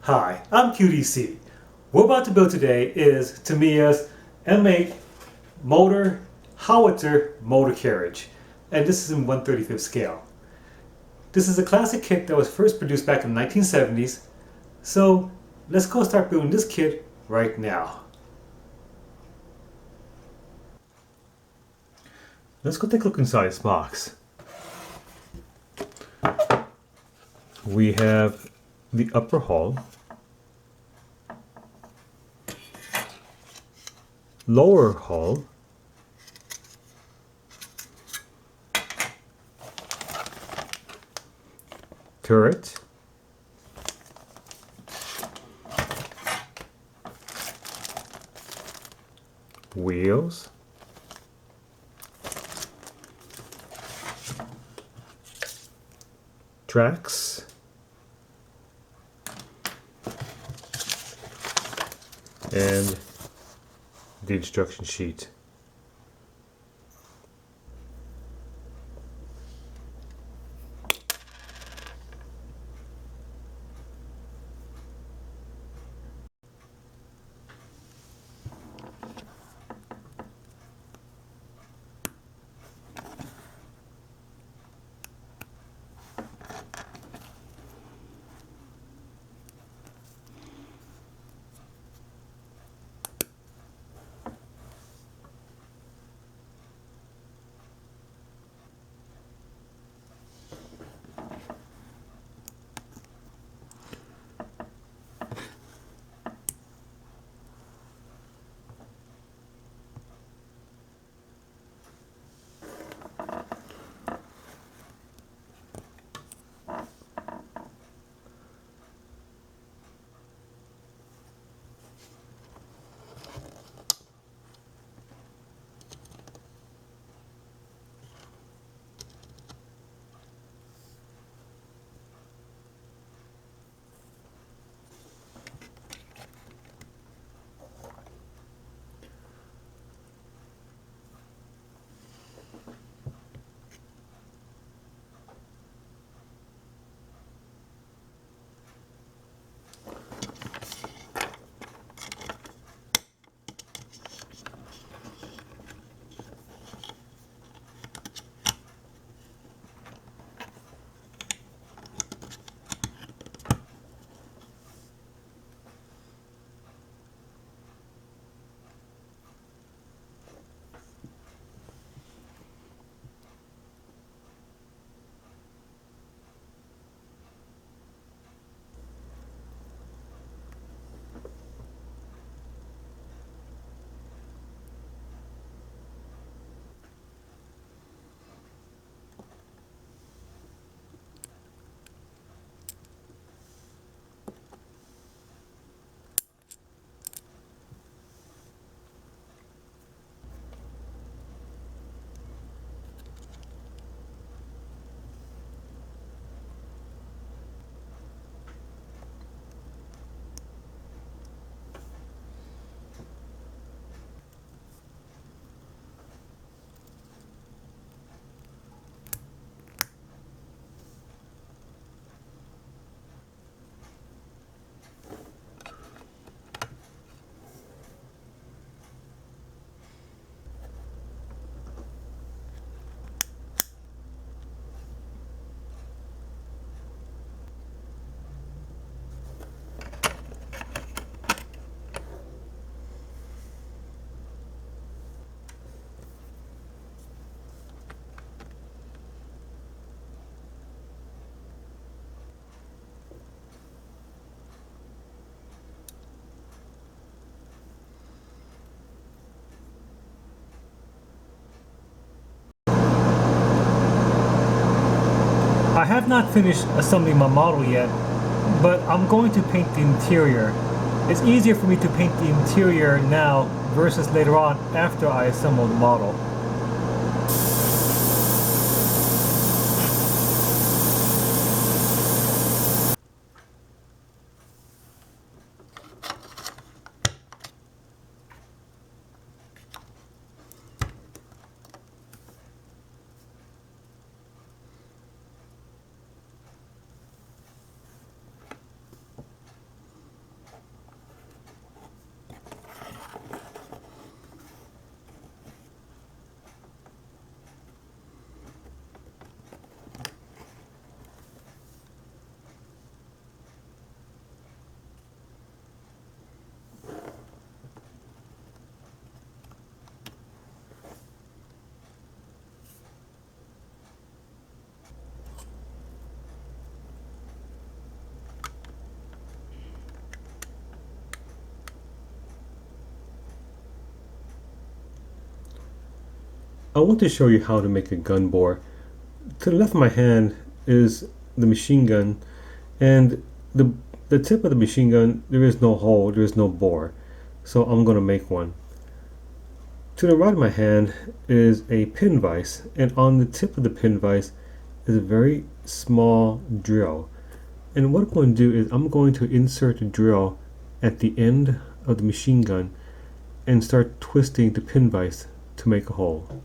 Hi, I'm QDC. What we're about to build today is Tamiya's M8 motor Howitzer motor carriage, and this is in 1/35th scale. This is a classic kit that was first produced back in the 1970s, so let's go start building this kit right now. Let's go take a look inside this box. We have the upper hull, lower hull, turret, wheels, tracks, and the instruction sheet. I have not finished assembling my model yet, but I'm going to paint the interior. It's easier for me to paint the interior now versus later on after I assemble the model. I want to show you how to make a gun bore. To the left of my hand is the machine gun, and the tip of the machine gun, there is no hole, there is no bore. So I'm going to make one. To the right of my hand is a pin vise, and on the tip of the pin vise is a very small drill. And what I'm going to do is I'm going to insert the drill at the end of the machine gun and start twisting the pin vise to make a hole.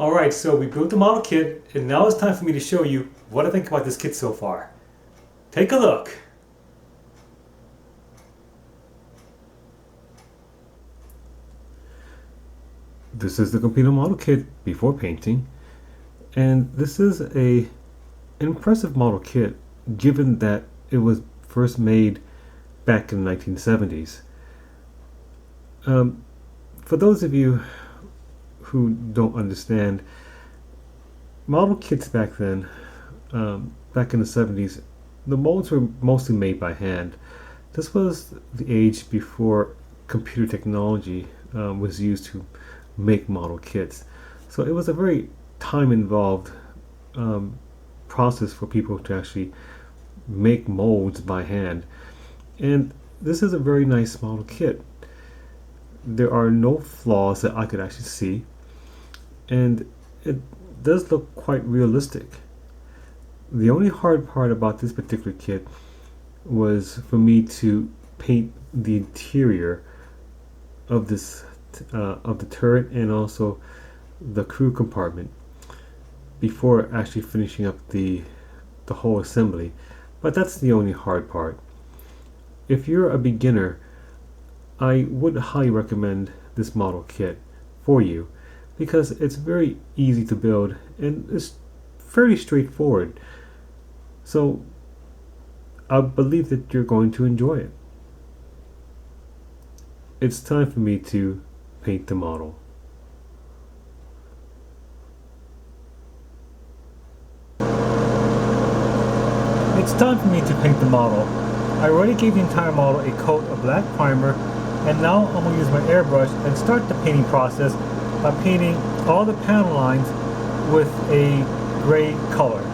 Alright, so we built the model kit, and now it's time for me to show you what I think about this kit so far. Take a look. This is the completed model kit before painting, and this is an impressive model kit given that it was first made back in the 1970s. For those of you who don't understand, model kits back then, back in the 70s, the molds were mostly made by hand. This was the age before computer technology was used to make model kits. So it was a very time-involved process for people to actually make molds by hand. And this is a very nice model kit. There are no flaws that I could actually see, and it does look quite realistic. The only hard part about this particular kit was for me to paint the interior of this of the turret and also the crew compartment before actually finishing up the whole assembly. But that's the only hard part. If you're a beginner, I would highly recommend this model kit for you because it's very easy to build and it's fairly straightforward. So I believe that you're going to enjoy it. It's time for me to paint the model. It's time for me to paint the model. I already gave the entire model a coat of black primer, and now I'm going to use my airbrush and start the painting process by painting all the panel lines with a gray color.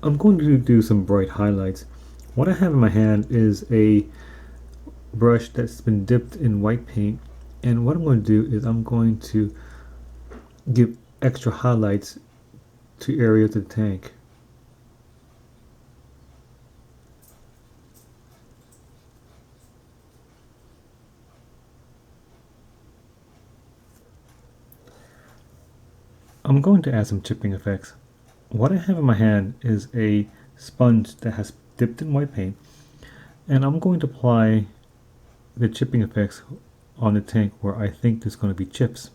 I'm going to do some bright highlights. What I have in my hand is a brush that's been dipped in white paint, and what I'm going to do is I'm going to give extra highlights to areas of the tank. I'm going to add some chipping effects. What I have in my hand is a sponge that has dipped in white paint, and I'm going to apply the chipping effects on the tank where I think there's going to be chips.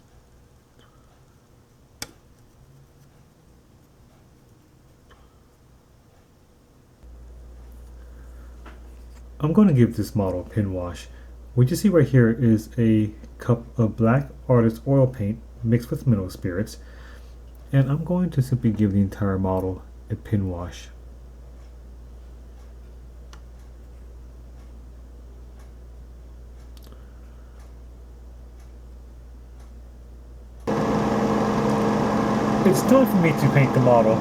I'm going to give this model a pin wash. What you see right here is a cup of black artist oil paint mixed with mineral spirits, and I'm going to simply give the entire model a pin wash. It's time for me to paint the model.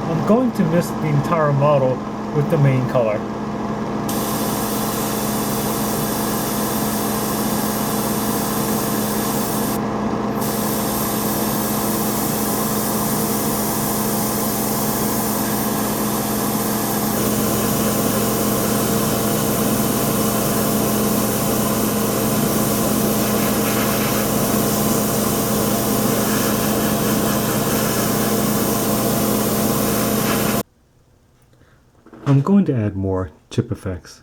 I'm going to mist the entire model with the main color. I'm going to add more chip effects.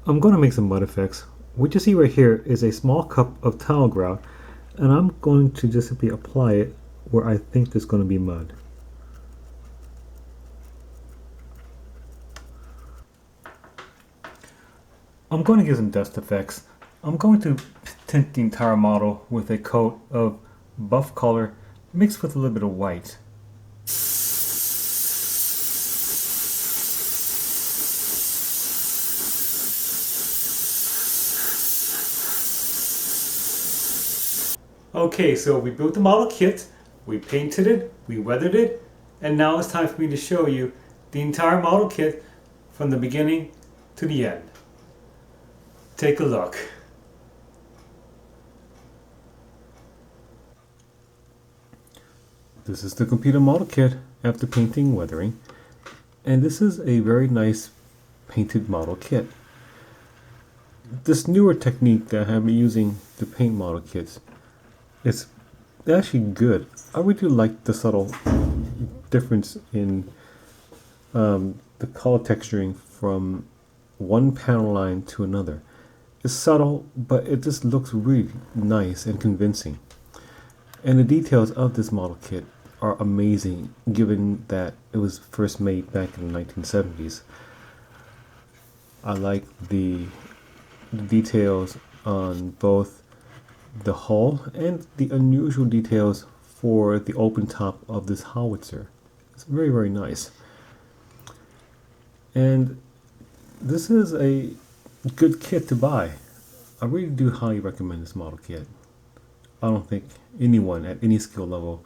I'm going to make some mud effects. What you see right here is a small cup of tile grout, and I'm going to just simply apply it where I think there's going to be mud. I'm going to give some dust effects. I'm going to tint the entire model with a coat of buff color mixed with a little bit of white. Okay, so we built the model kit, we painted it, we weathered it, and now it's time for me to show you the entire model kit from the beginning to the end. Take a look. This is the completed model kit after painting and weathering, and this is a very nice painted model kit. This newer technique that I have been using to paint model kits, it's actually good. I really like the subtle difference in the color texturing from one panel line to another. It's subtle, but it just looks really nice and convincing. And the details of this model kit are amazing, given that it was first made back in the 1970s. I like the details on both the hull and the unusual details for the open top of this howitzer. It's very, very nice. And this is a good kit to buy. I really do highly recommend this model kit. I don't think anyone at any skill level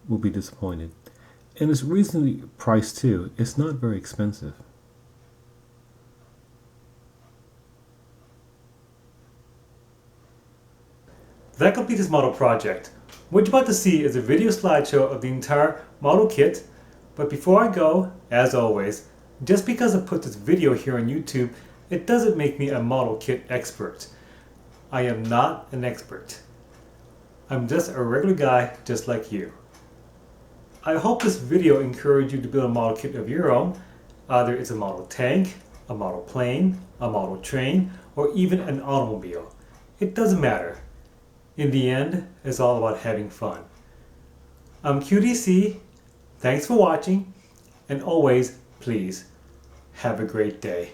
will be disappointed. And it's reasonably priced too. It's not very expensive. That completes this model project. What you're about to see is a video slideshow of the entire model kit. But before I go, as always, just because I put this video here on YouTube, it doesn't make me a model kit expert. I am not an expert. I'm just a regular guy just like you. I hope this video encouraged you to build a model kit of your own. Either it's a model tank, a model plane, a model train, or even an automobile. It doesn't matter. In the end, it's all about having fun. I'm QDC. Thanks for watching, and always, please, have a great day.